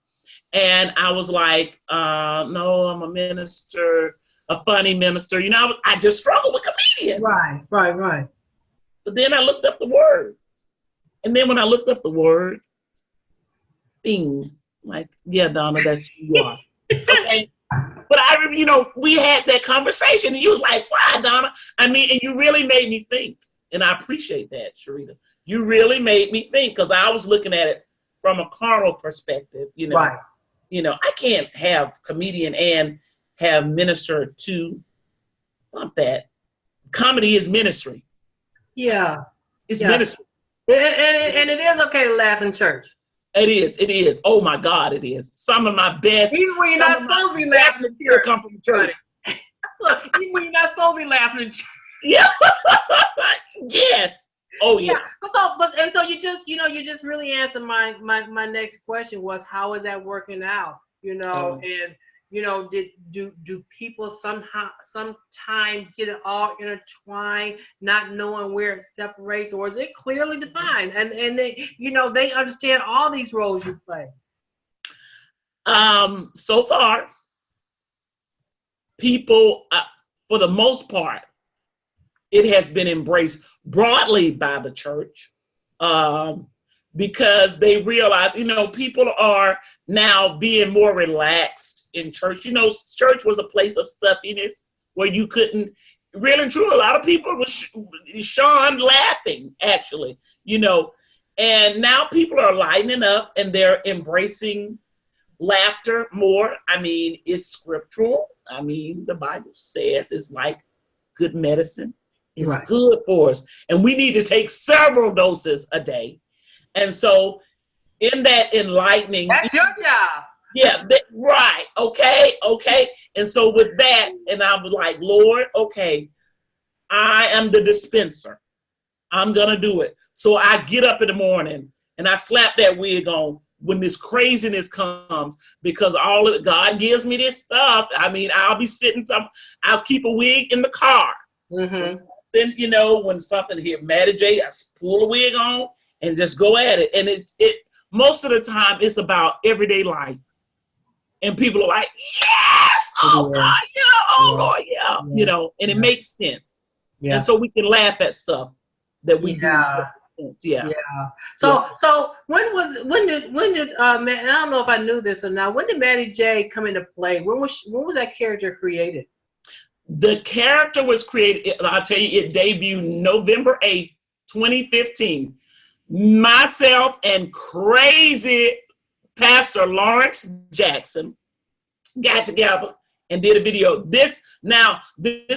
And I was like, no, I'm a minister, a funny minister. I just struggle with comedian. Right. But then I looked up the word. And then when I looked up the word, bing, like, yeah, Donna, that's who you are. Okay. But we had that conversation, and you was like, why, Donna? I mean, and you really made me think. And I appreciate that, Charita. You really made me think, because I was looking at it from a carnal perspective, Right. I can't have comedian and have minister too. Not that. Comedy is ministry. Yeah. It's ministry. And it is okay to laugh in church. It is. Oh my God, it is. Some of my best. Even when you're not supposed to be laughing in church. Come from church. Look, even when you're not supposed to be laughing in church. Yeah. Yes. Oh yeah. So you just really answered my next question was, how is that working out? And do people sometimes get it all intertwined, not knowing where it separates, or is it clearly defined? And they understand all these roles you play. So far, people, for the most part, it has been embraced broadly by the church, because they realize, people are now being more relaxed in church. Church was a place of stuffiness where you couldn't, really and truly, a lot of people were shunned laughing, actually, and now people are lightening up and they're embracing laughter more. I mean, it's scriptural. I mean, the Bible says it's like good medicine. It's right. Good for us. And we need to take several doses a day. And so in that enlightening. That's your job. Yeah, right. Okay. And so with that, and I was like, Lord, okay, I am the dispenser. I'm going to do it. So I get up in the morning and I slap that wig on when this craziness comes, because all of it, God gives me this stuff. I mean, I'll be sitting, I'll keep a wig in the car. Mm-hmm. Then, you know, when something here, Mattie J, I pull a wig on and just go at it. And it most of the time it's about everyday life. And people are like, yes, oh God, yeah, oh Lord, yeah, you know, and it makes sense. Yeah. And so we can laugh at stuff that we do. Yeah. So when did and I don't know if I knew this or not, when did Mattie J come into play? When was that character created? The character was created, I'll tell you, it debuted November 8th, 2015. Myself and crazy Pastor Lawrence Jackson got together and did a video. This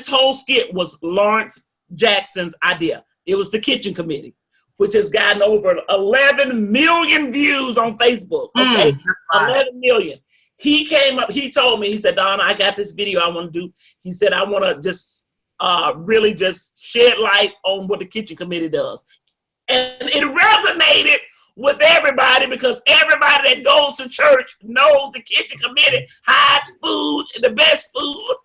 whole skit was Lawrence Jackson's idea. It was the Kitchen Committee, which has gotten over 11 million views on Facebook. Okay, 11 million. He came up, he told me, he said, Donna, I got this video I want to do. He said, I want to just really just shed light on what the Kitchen Committee does. And it resonated with everybody, because everybody that goes to church knows the Kitchen Committee hides food, the best food,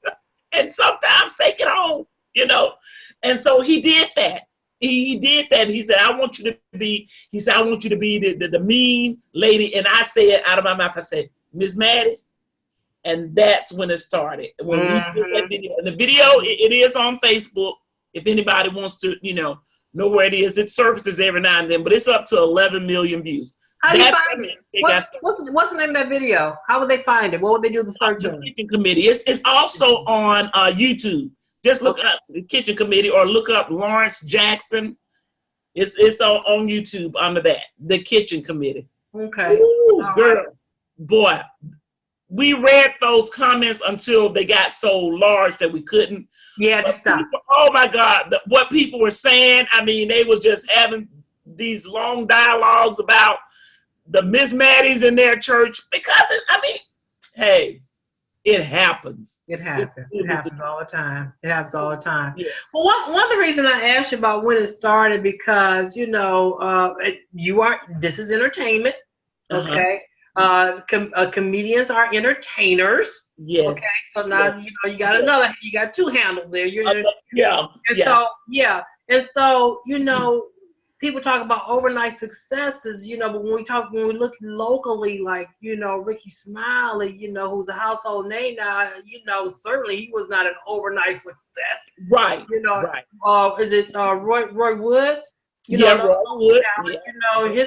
and sometimes take it home, you know. And so he did that. He did that. He said, I want you to be, the mean lady. And I said out of my mouth, I said, Miss Mattie. And that's when it started. When we did that video. And the video, it is on Facebook. If anybody wants to, you know where it is. It surfaces every now and then, but it's up to 11 million views. How do you find it? What's the name of that video? How would they find it? What would they do to search the Kitchen Committee? It's also on YouTube. Just look up the Kitchen Committee or look up Lawrence Jackson. It's on YouTube under that, the Kitchen Committee. Okay. Ooh, girl, boy, we read those comments until they got so large that we couldn't. Yeah, just stop. Oh my God, what people were saying. I mean, they was just having these long dialogues about the Miss Matties in their church, because hey, it happens. It happens. It happens all the time. It happens all the time. Yeah. Well, one of the reasons I asked you about when it started, because this is entertainment, okay? Comedians are entertainers. Yes. Okay. So now you got two handles there. You're And so people talk about overnight successes, but when we look locally, like Ricky Smiley, who's a household name now, certainly he was not an overnight success. Right. Right. Is it Roy Woods? Roy Woods.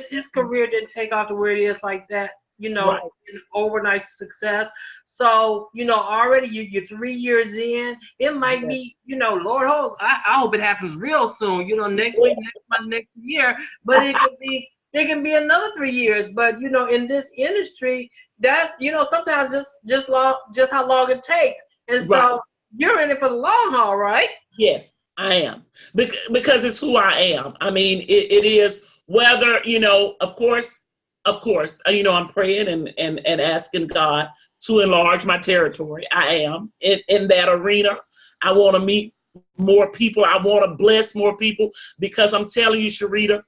His career didn't take off to where it is like that. Right. An overnight success. So, already you're 3 years in. It might be, Lord holds. I hope it happens real soon. Next week, next month, next year. But it can be another 3 years. But in this industry, that's sometimes just how long it takes. And so you're in it for the long haul, right? Yes, I am, because it's who I am. I mean, it is whether Of course, I'm praying and asking God to enlarge my territory. I am in that arena. I want to meet more people. I want to bless more people, because I'm telling you, Charita,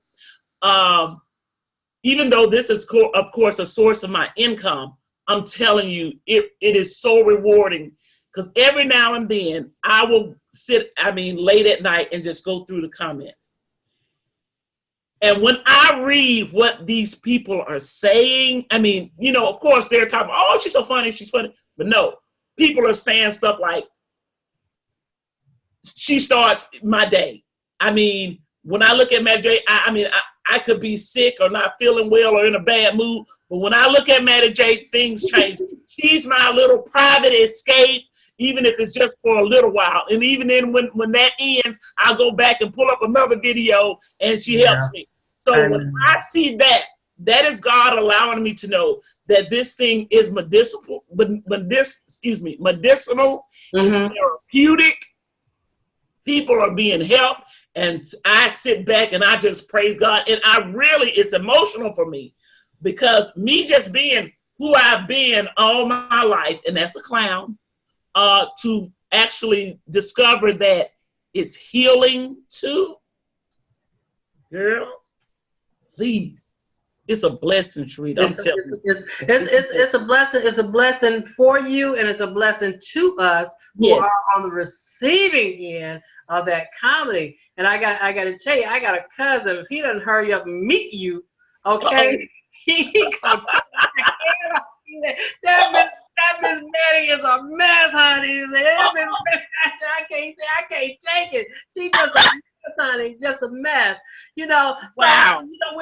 even though this is, of course, a source of my income, I'm telling you, it is so rewarding, because every now and then I will sit, late at night and just go through the comments. And when I read what these people are saying, of course they're talking, oh, she's so funny, she's funny. But no, people are saying stuff like, she starts my day. When I look at Mattie J, I could be sick or not feeling well or in a bad mood. But when I look at Mattie J, things change. She's my little private escape, even if it's just for a little while. And even then when that ends, I'll go back and pull up another video and she helps me. So when I see that is God allowing me to know that this thing is medicinal, it's therapeutic. People are being helped, and I sit back and I just praise God. And it's emotional for me, because me just being who I've been all my life, and that's a clown, to actually discover that it's healing too. Girl, please. It's a blessing, Charita. I'm telling you. It's a blessing. It's a blessing for you, and it's a blessing to us who Yes. are on the receiving end of that comedy. And I got to tell you, I got a cousin. If he doesn't hurry up and meet you, okay, he gonna that Miss Mattie is a mess, honey. I can't take it. She just a mess, honey, just a mess. You know. Wow. So, you know,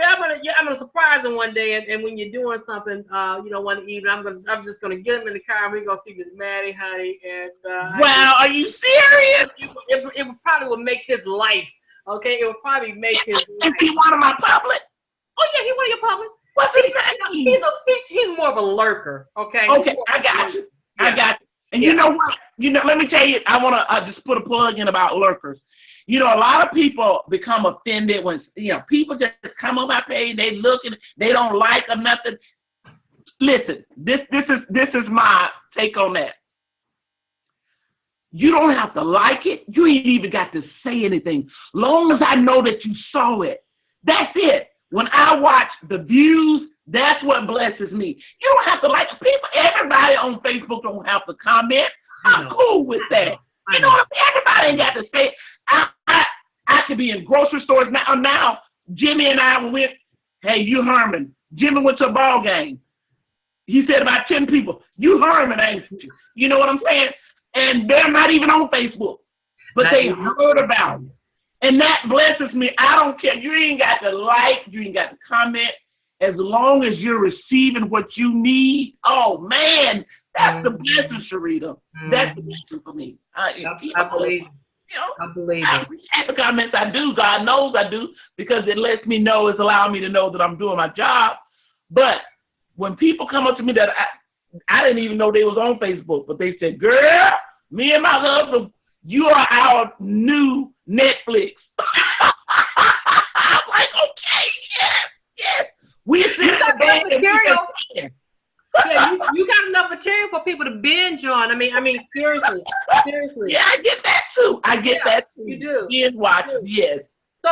I'm gonna surprise him one day, and when you're doing something, you know, one evening, I'm just gonna get him in the car, and we're gonna see Miss Mattie, honey, and wow, are you serious? It probably will make his life. Okay, it will probably make his life. Is he one of my public? Oh yeah, he one of your public. What's his name? He's more of a lurker. Okay. Okay, I got you. Yeah. I got you. And you know what? You know, let me tell you, I want to just put a plug in about lurkers. You know, a lot of people become offended when, you know, people just come on my page, they look and they don't like or nothing. Listen, this is my take on that. You don't have to like it. You ain't even got to say anything. Long as I know that you saw it. That's it. When I watch the views, that's what blesses me. You don't have to like people. Everybody on Facebook don't have to comment. I'm cool with that. You know what I'm saying? Everybody ain't got to say. I could be in grocery stores now. Now, Jimmy and I went. Hey, you Herman. Jimmy went to a ball game. He said about 10 people. You Herman, ain't you? You know what I'm saying? And they're not even on Facebook, but they heard about it. And that blesses me. I don't care. You ain't got to like, you ain't got to comment. As long as you're receiving what you need, oh, man, that's the blessing, Charita. That's the blessing for me. I believe it. You know, I believe it. I appreciate the comments I do. God knows I do, because it lets me know, it's allowing me to know that I'm doing my job. But when people come up to me that I didn't even know they was on Facebook, but they said, girl, me and my husband, you are our new Netflix. I'm like, okay, yes. We got enough material. Yeah, you got enough material for people to binge on. I mean, seriously. Yeah, I get that too. That too. You do. Binge watch, yes. So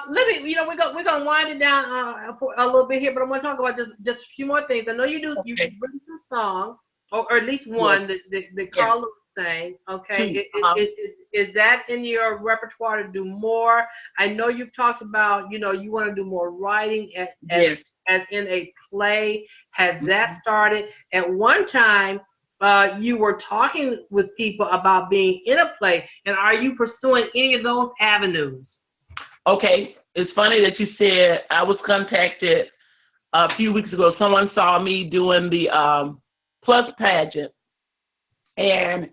let me, you know, we're gonna wind it down for a little bit here, but I want to talk about just a few more things. I know you do. Okay. You've written some songs, or at least one that Carl Lewis sang. Okay, is that in your repertoire to do more? I know you've talked about, you know, you want to do more writing as in a play. Has that started? At one time, you were talking with people about being in a play, and are you pursuing any of those avenues? Okay, it's funny that you said I was contacted a few weeks ago. Someone saw me doing the Plus pageant, and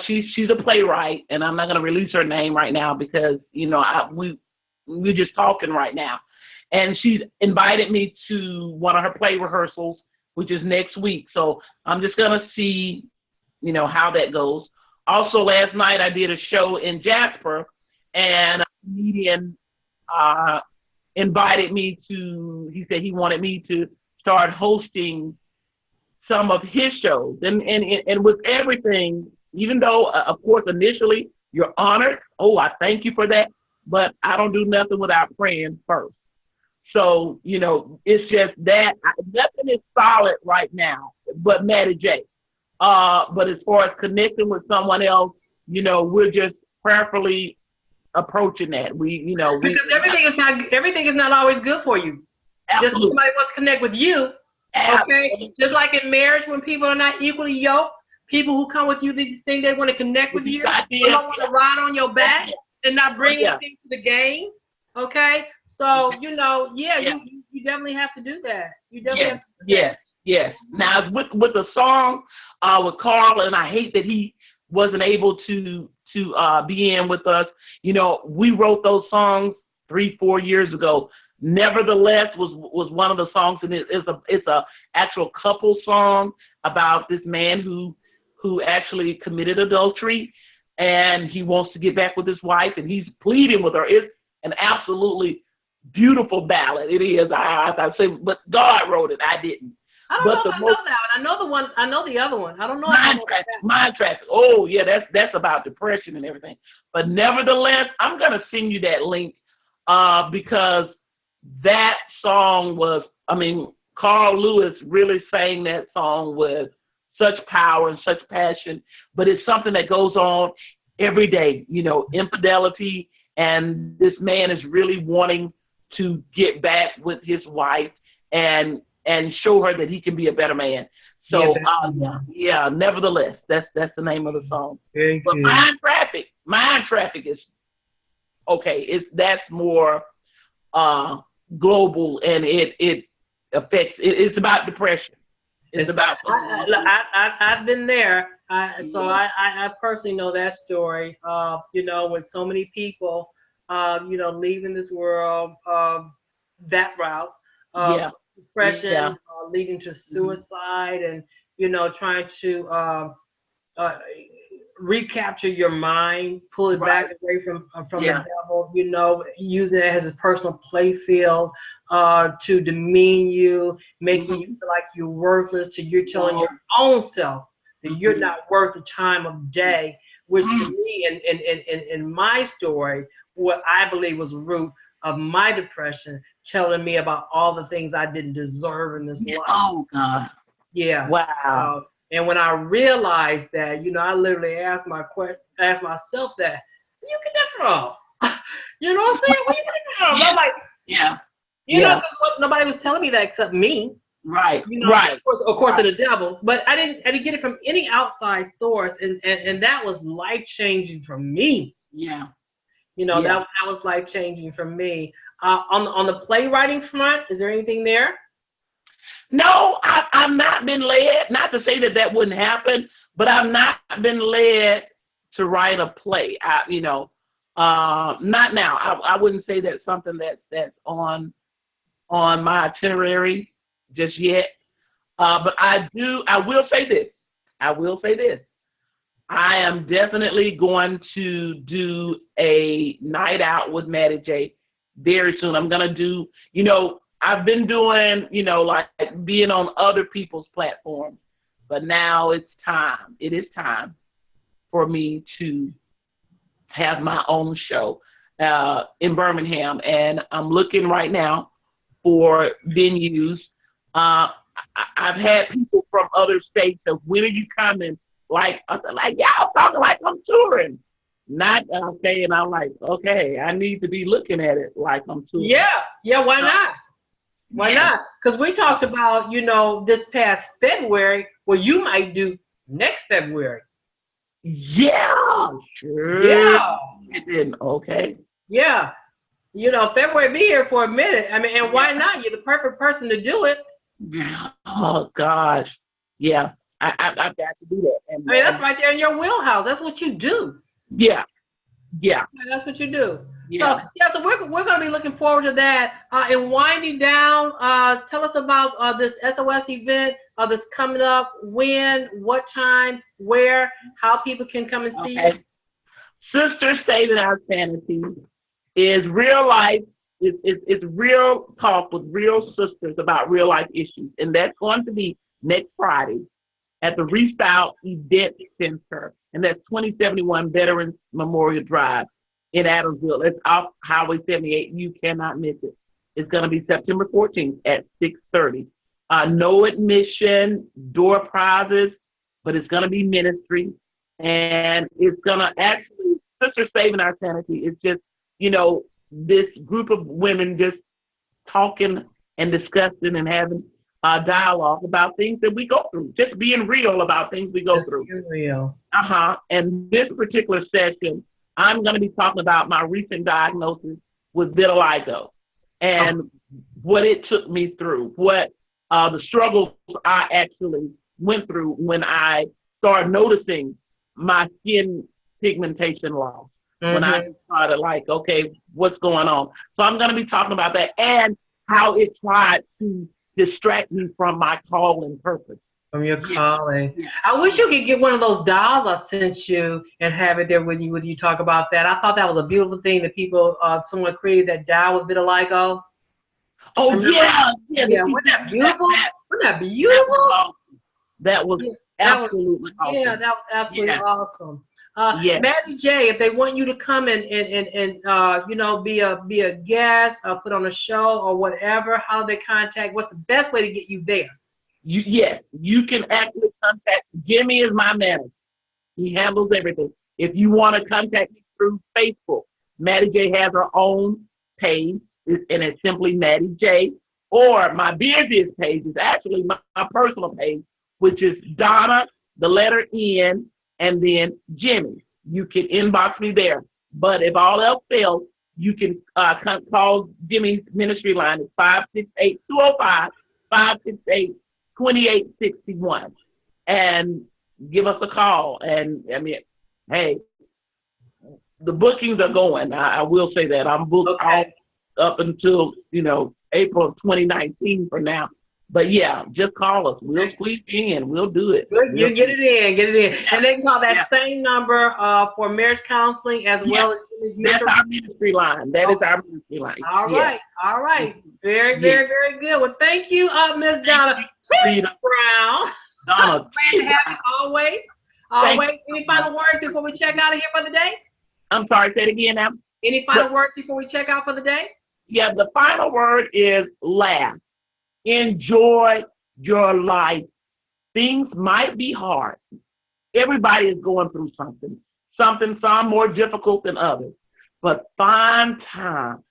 she's a playwright, and I'm not going to release her name right now because, you know, we're just talking right now. And she's invited me to one of her play rehearsals, which is next week. So I'm just going to see, you know, how that goes. Also, last night I did a show in Jasper, and a comedian invited me to, he said he wanted me to start hosting some of his shows. And with everything, even though, of course, initially you're honored, oh, I thank you for that, but I don't do nothing without praying first. So, you know, it's just that nothing is solid right now but Mattie J. But as far as connecting with someone else, you know, we're just prayerfully approaching that. Because everything is not always good for you. Absolutely. Just somebody wants to connect with you. Absolutely. Okay. Just like in marriage, when people are not equally yoked, people who come with you, these things, they want to connect with you. They don't want to ride on your back and not bring anything to the game. Okay. So, you know, you definitely have to do that. You definitely have to do that. Yes. Now, with the song with Carl, and I hate that he wasn't able to be in with us. You know, we wrote those songs 3-4 years ago. Nevertheless was one of the songs, and it's a actual couple song about this man who actually committed adultery, and he wants to get back with his wife, and he's pleading with her. It's an absolutely beautiful ballad. It is. I say, but God wrote it. I didn't. I don't know if I know that one. I know the one. I know the other one. I don't know. Mind Traffic. Oh yeah, that's about depression and everything. But nevertheless, I'm gonna send you that link because that song was, I mean, Carl Lewis really sang that song with such power and such passion, but it's something that goes on every day, you know, infidelity, and this man is really wanting to get back with his wife and show her that he can be a better man. So nevertheless, that's the name of the song. Very but good. Mind Traffic is okay. That's more global, and it affects. It's about depression. It's about. I've been there. So I personally know that story. You know, with so many people, you know, leaving this world, that route. Depression, leading to suicide, and you know, trying to recapture your mind, pull it back away from the devil. You know, using it as a personal playfield to demean you, making you feel like you're worthless. To you're telling your own self that you're not worth the time of day. Which to me, in my story, what I believe was the root of my depression, telling me about all the things I didn't deserve in this life. Oh, God. Yeah. Wow. And when I realized that, you know, I literally asked myself that, where you get that from? You know what I'm saying? Where you get that from? I'm like, you know, because nobody was telling me that except me. Right. You know, of course, the devil. But I didn't get it from any outside source, and that was life changing for me. Yeah. You know, that was life changing for me. On the playwriting front, is there anything there? No, I've not been led. Not to say that wouldn't happen, but I've not been led to write a play. Not now. I wouldn't say that's something that's on my itinerary just yet. But I will say this. I am definitely going to do a night out with Mattie J very soon. I'm going to do, you know, I've been doing, you know, like being on other people's platforms, but now it's time. It is time for me to have my own show in Birmingham. And I'm looking right now for venues. I've had people from other states of, when are you coming? Like, I said, like, y'all talking like I'm touring. Not okay, and I'm like, okay, I need to be looking at it like I'm touring. Yeah, why not? Why not? Because we talked about, you know, this past February, what you might do next February. Yeah, sure. Yeah. Okay. Yeah. You know, February be here for a minute. I mean, and why not? You're the perfect person to do it. Yeah. Oh, gosh. Yeah. I've got to do that. And, I mean, that's right there in your wheelhouse. That's what you do. Yeah. That's what you do. Yeah. So we're going to be looking forward to that. And winding down, tell us about this SOS event that's coming up. When, what time, where, how people can come and see you. Sisters Saving Our Sanity is real life. It's real talk with real sisters about real life issues. And that's going to be next Friday at the Restyle Event Center. And that's 2071 Veterans Memorial Drive in Adamsville. It's off Highway 78. You cannot miss it. It's going to be September 14th at 6:30. No admission, door prizes, but it's going to be ministry. And it's going to actually, Sisters Saving Our Sanity is just, you know, this group of women just talking and discussing and having dialogue about things that we go through, just being real about things we go through. Being real. And this particular session, I'm going to be talking about my recent diagnosis with vitiligo and what it took me through, what the struggles I actually went through when I started noticing my skin pigmentation loss. When I started like, okay, what's going on? So I'm going to be talking about that and how it tried to distract me from my call and purpose. From your calling. Yeah. I wish you could get one of those dolls I sent you and have it there when you talk about that. I thought that was a beautiful thing that people, someone created that doll with vitiligo. Oh, yeah. Wasn't that beautiful? Wasn't that beautiful? That was Absolutely awesome. Yeah, that was absolutely awesome. Yes. Mattie J, if they want you to come and be a guest, put on a show or whatever, how do they contact? What's the best way to get you there? Yes, you can actually contact Jimmy is my manager. He handles everything. If you want to contact me through Facebook, Mattie J has her own page, and it's simply Mattie J. Or my busiest page is actually my personal page, which is Donna, the letter N, and then Jimmy. You can inbox me there. But if all else fails, you can call Jimmy's ministry line. It's 568-205-568-2861. And give us a call. And I mean, hey, the bookings are going. I will say that. I'm booked all up until, April of 2019 for now. But yeah, just call us. We'll squeeze in. We'll do it. You get it in. And they can call that same number for marriage counseling as well as that's our ministry line. That is our ministry line. All right. Very, very, very good. Well, thank you, Miss Donna T. Brown. Donna Glad to have you always. Any final words before we check out of here for the day? I'm sorry, say it again now. Any final words before we check out for the day? Yeah, the final word is laugh. Enjoy your life. Things might be hard. Everybody is going through something. Some more difficult than others. But find time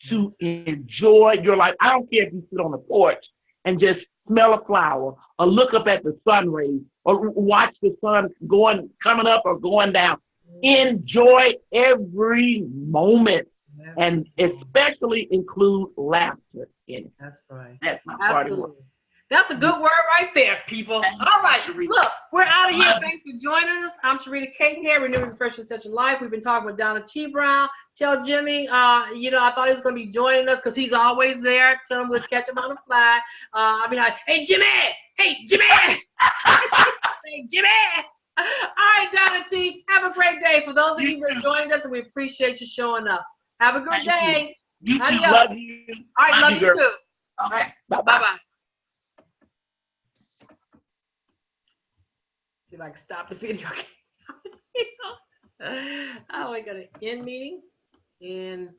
to enjoy your life. I don't care if you sit on the porch and just smell a flower or look up at the sun rays or watch the sun coming up or going down. Enjoy every moment. And especially include laughter in it. That's right. That's my party word. That's a good word right there, people. All right. Look, we're out of here. Thanks for joining us. I'm Charita Cadenhead, Renewing Refreshing Such a Life. We've been talking with Donna T. Brown. Tell Jimmy, I thought he was going to be joining us because he's always there. Tell him we'll catch him on the fly. Hey, Jimmy. Hey, Jimmy. Hey, Jimmy. All right, Donna T. Have a great day. For those of you that joined us, and we appreciate you showing up. Have a good day. You too. Love you. All right, love you too. Okay. All right. Bye-bye. Bye-bye. See if I can stop the video. Oh, I got an end meeting. And